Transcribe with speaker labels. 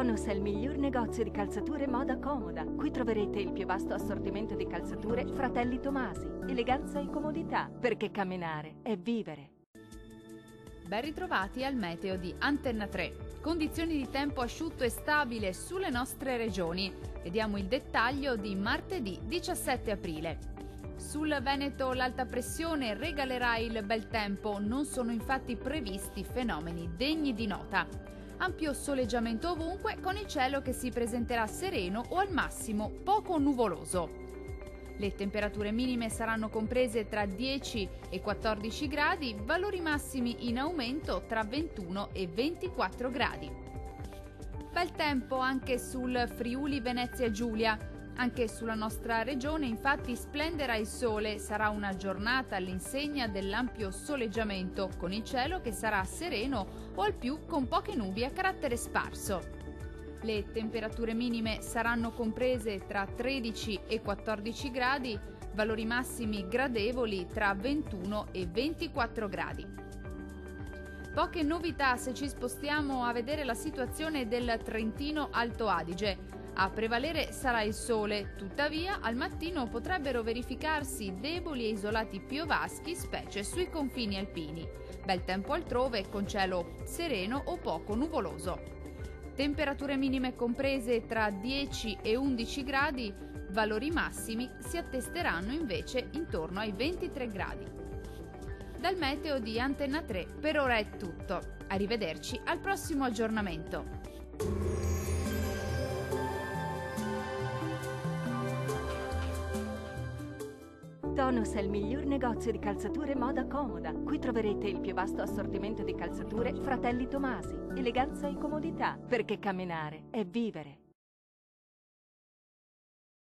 Speaker 1: Tonus è il miglior negozio di calzature moda comoda. Qui troverete il più vasto assortimento di calzature Fratelli Tomasi. Eleganza e comodità, perché camminare è vivere.
Speaker 2: Ben ritrovati al meteo di Antenna 3. Condizioni di tempo asciutto e stabile sulle nostre regioni. Vediamo il dettaglio di martedì 17 aprile. Sul Veneto l'alta pressione regalerà il bel tempo, non sono infatti previsti fenomeni degni di nota. Ampio soleggiamento ovunque, con il cielo che si presenterà sereno o al massimo poco nuvoloso. Le temperature minime saranno comprese tra 10 e 14 gradi, valori massimi in aumento tra 21 e 24 gradi. Bel tempo anche sul Friuli Venezia Giulia. Anche sulla nostra regione infatti splenderà il sole, sarà una giornata all'insegna dell'ampio soleggiamento, con il cielo che sarà sereno o al più con poche nubi a carattere sparso. Le temperature minime saranno comprese tra 13 e 14 gradi, valori massimi gradevoli tra 21 e 24 gradi. Poche novità se ci spostiamo a vedere la situazione del Trentino Alto Adige. A prevalere sarà il sole, tuttavia al mattino potrebbero verificarsi deboli e isolati piovaschi, specie sui confini alpini. Bel tempo altrove con cielo sereno o poco nuvoloso. Temperature minime comprese tra 10 e 11 gradi, valori massimi si attesteranno invece intorno ai 23 gradi. Dal meteo di Antenna 3 per ora è tutto. Arrivederci al prossimo aggiornamento.
Speaker 1: Tonus è il miglior negozio di calzature moda comoda. Qui troverete il più vasto assortimento di calzature Fratelli Tomasi. Eleganza e comodità, perché camminare è vivere.